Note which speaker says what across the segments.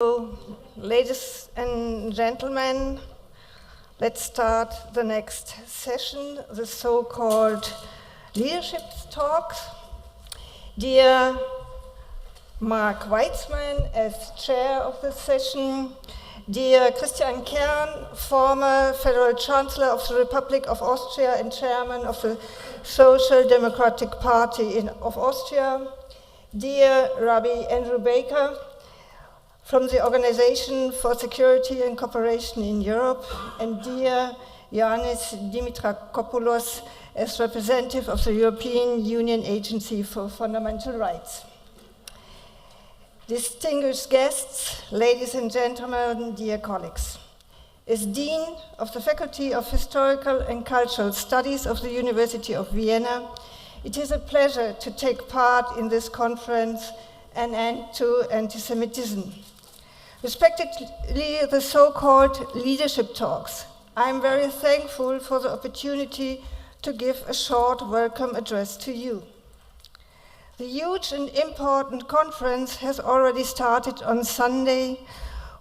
Speaker 1: So, ladies and gentlemen, let's start the next session, the so-called leadership talks. Dear Mark Weitzman, as chair of this session, dear Christian Kern, former Federal Chancellor of the Republic of Austria and chairman of the Social Democratic Party of Austria, dear Rabbi Andrew Baker, from the Organization for Security and Cooperation in Europe, and dear Ioannis Dimitrakopoulos, as representative of the European Union Agency for Fundamental Rights. Distinguished guests, ladies and gentlemen, dear colleagues. As Dean of the Faculty of Historical and Cultural Studies of the University of Vienna, it is a pleasure to take part in this conference, An End to Antisemitism. Respectively, the so-called leadership talks. I am very thankful for the opportunity to give a short welcome address to you. The huge and important conference has already started on Sunday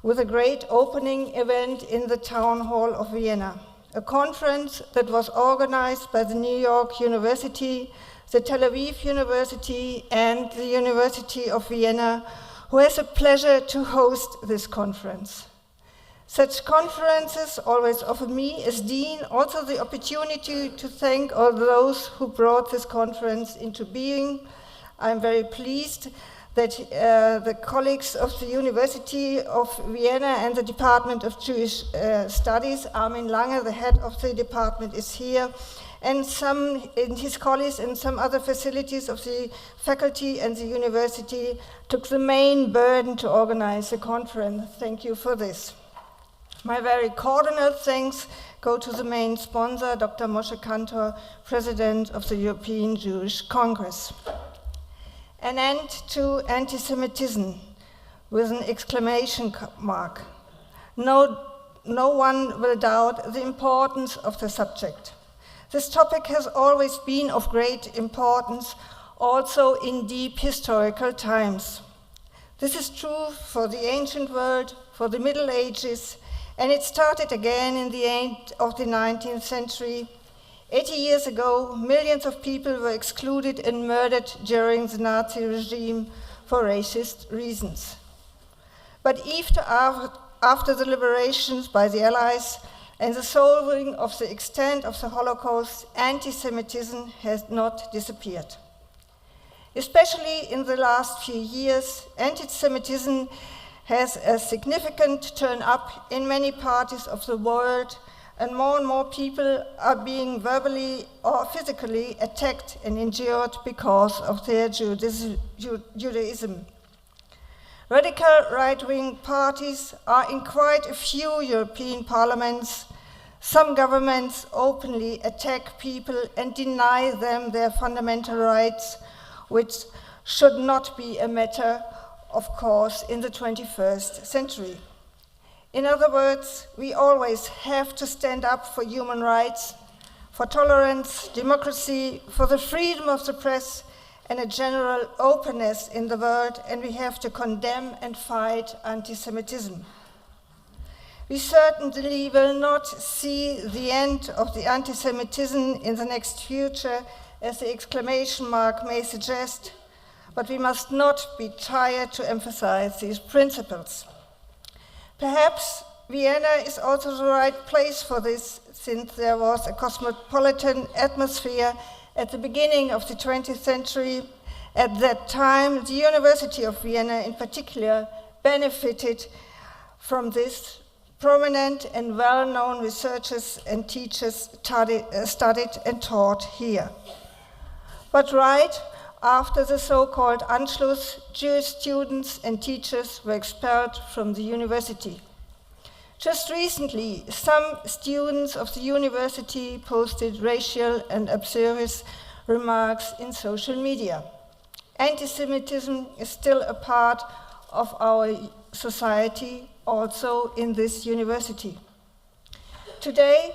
Speaker 1: with a great opening event in the Town Hall of Vienna, a conference that was organized by the New York University, the Tel Aviv University, and the University of Vienna, who has the pleasure to host this conference. Such conferences always offer me, as Dean, also the opportunity to thank all those who brought this conference into being. I'm very pleased that the colleagues of the University of Vienna and the Department of Jewish Studies, Armin Lange, the head of the department, is here, and his colleagues and some other facilities of the faculty and the university took the main burden to organize the conference. Thank you for this. My very cordial thanks go to the main sponsor, Dr. Moshe Kantor, President of the European Jewish Congress. An end to anti-Semitism, with an exclamation mark. No one will doubt the importance of the subject. This topic has always been of great importance, also in deep historical times. This is true for the ancient world, for the Middle Ages, and it started again in the end of the 19th century. 80 years ago, millions of people were excluded and murdered during the Nazi regime for racist reasons. But even after the liberations by the Allies and the solving of the extent of the Holocaust, anti-Semitism has not disappeared. Especially in the last few years, anti-Semitism has a significant turn up in many parts of the world, and more people are being verbally or physically attacked and injured because of their Judaism. Radical right-wing parties are in quite a few European parliaments. Some governments openly attack people and deny them their fundamental rights, which should not be a matter, of course, in the 21st century. In other words, we always have to stand up for human rights, for tolerance, democracy, for the freedom of the press, and a general openness in the world, and we have to condemn and fight anti-Semitism. We certainly will not see the end of the anti-Semitism in the next future, as the exclamation mark may suggest, but we must not be tired to emphasize these principles. Perhaps Vienna is also the right place for this, since there was a cosmopolitan atmosphere at the beginning of the 20th century. At that time, the University of Vienna in particular benefited from this. Prominent and well-known researchers and teachers studied and taught here. But right after the so-called Anschluss, Jewish students and teachers were expelled from the university. Just recently, some students of the university posted racial and absurd remarks in social media. Anti-Semitism is still a part of our society, also in this university. Today,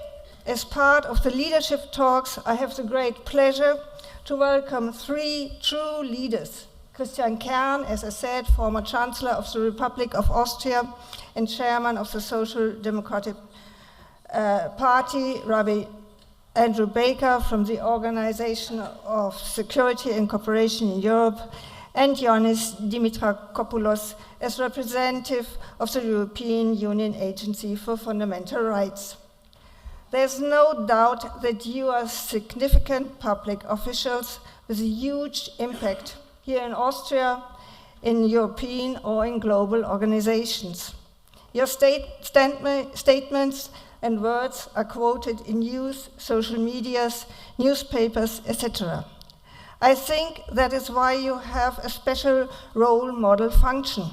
Speaker 1: as part of the leadership talks, I have the great pleasure to welcome three true leaders, Christian Kern, as I said, former Chancellor of the Republic of Austria and Chairman of the Social Democratic Party, Rabbi Andrew Baker from the Organization of Security and Cooperation in Europe, and Ioannis Dimitrakopoulos as representative of the European Union Agency for Fundamental Rights. There's no doubt that you are significant public officials with a huge impact here in Austria, in European or in global organizations. Your statements and words are quoted in news, social medias, newspapers, etc. I think that is why you have a special role model function.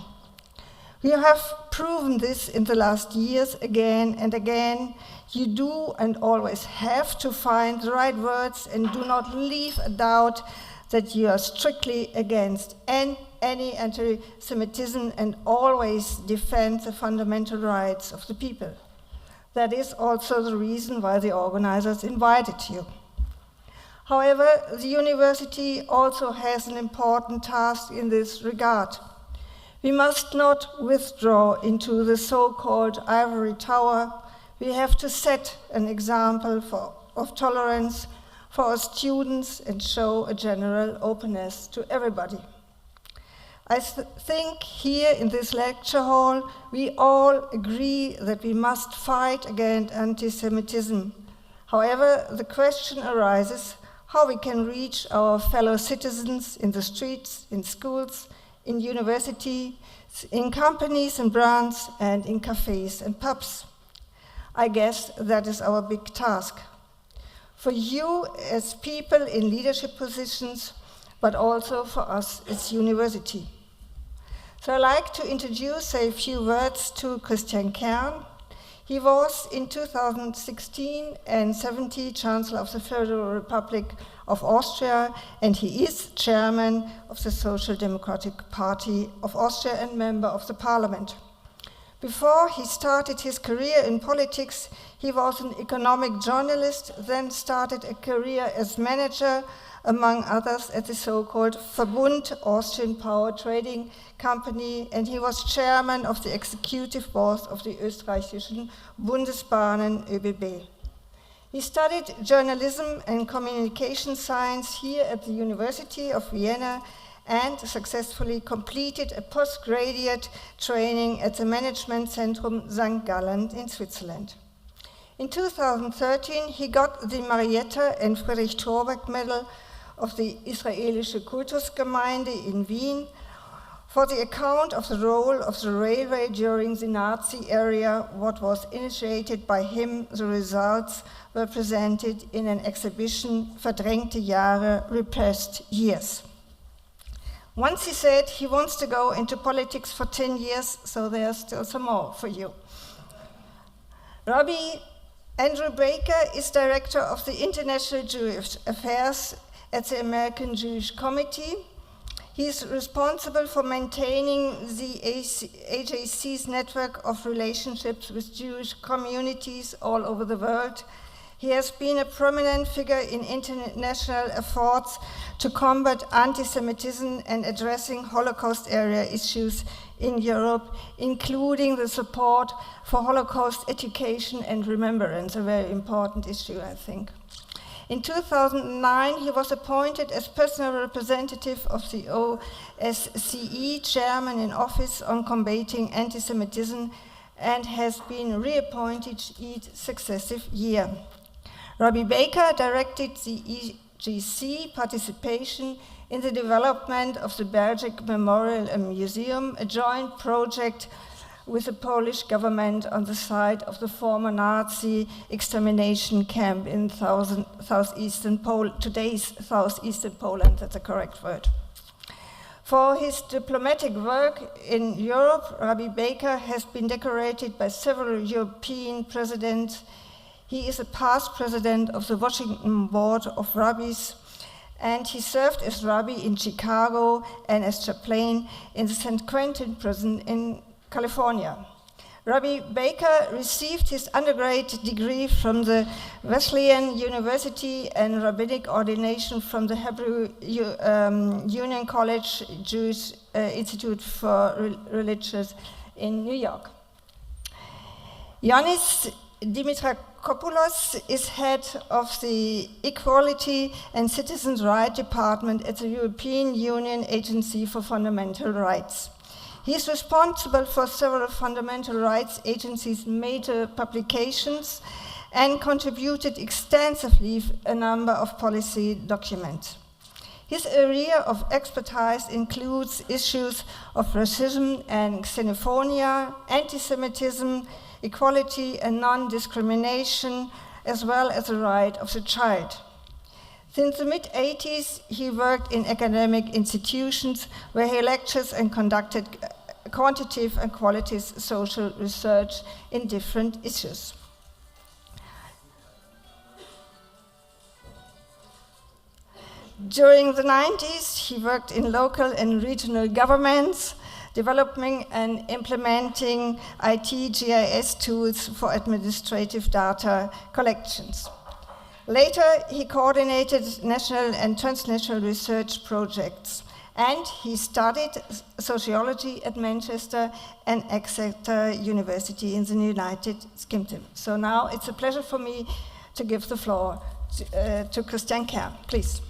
Speaker 1: You have proven this in the last years again and again. You do and always have to find the right words and do not leave a doubt that you are strictly against any anti-Semitism and always defend the fundamental rights of the people. That is also the reason why the organizers invited you. However, the university also has an important task in this regard. We must not withdraw into the so-called ivory tower. We have to set an example of tolerance for our students and show a general openness to everybody. I think here in this lecture hall, we all agree that we must fight against anti-Semitism. However, the question arises how we can reach our fellow citizens in the streets, in schools, in universities, in companies and brands, and in cafes and pubs. I guess that is our big task. For you as people in leadership positions, but also for us as university. So I'd like to introduce a few words to Christian Kern. He was in 2016 and 17 Chancellor of the Federal Republic of Austria, and he is Chairman of the Social Democratic Party of Austria and member of the Parliament. Before he started his career in politics, he was an economic journalist, then started a career as manager, among others, at the so-called Verbund Austrian Power Trading Company, and he was chairman of the executive board of the österreichischen Bundesbahnen ÖBB. He studied journalism and communication science here at the University of Vienna and successfully completed a postgraduate training at the Management Centrum St. Gallen in Switzerland. In 2013, he got the Marietta and Friedrich Thorberg Medal of the Israelische Kultusgemeinde in Wien for the account of the role of the railway during the Nazi era, what was initiated by him. The results were presented in an exhibition, Verdrängte Jahre, Repressed Years. Once he said he wants to go into politics for 10 years, so there's still some more for you. Rabbi Andrew Baker is director of the International Jewish Affairs at the American Jewish Committee. He is responsible for maintaining the AJC's network of relationships with Jewish communities all over the world. He has been a prominent figure in international efforts to combat anti-Semitism and addressing Holocaust area issues in Europe, including the support for Holocaust education and remembrance, a very important issue, I think. In 2009, he was appointed as personal representative of the OSCE chairman in office on combating anti-Semitism and has been reappointed each successive year. Rabbi Baker directed the EGC participation in the development of the Barek Memorial Museum, a joint project with the Polish government on the site of the former Nazi extermination camp in southeastern Poland, today's southeastern Poland, that's the correct word. For his diplomatic work in Europe, Rabbi Baker has been decorated by several European presidents. He is a past president of the Washington Board of Rabbis, and he served as rabbi in Chicago and as chaplain in the San Quentin prison in California. Rabbi Baker received his undergraduate degree from the Wesleyan University and rabbinic ordination from the Hebrew Union College Jewish Institute for Religious in New York. Ioannis Dimitrakopoulos is head of the Equality and Citizens' Rights Department at the European Union Agency for Fundamental Rights. He is responsible for several fundamental rights agencies' major publications and contributed extensively a number of policy documents. His area of expertise includes issues of racism and xenophobia, anti-Semitism, equality and non-discrimination, as well as the right of the child. Since the mid-80s, he worked in academic institutions where he lectures and conducted quantitative and qualitative social research in different issues. During the 90s, he worked in local and regional governments, developing and implementing IT GIS tools for administrative data collections. Later, he coordinated national and transnational research projects, and he studied sociology at Manchester and Exeter University in the United Kingdom. So now it's a pleasure for me to give the floor to Christian Kern, please.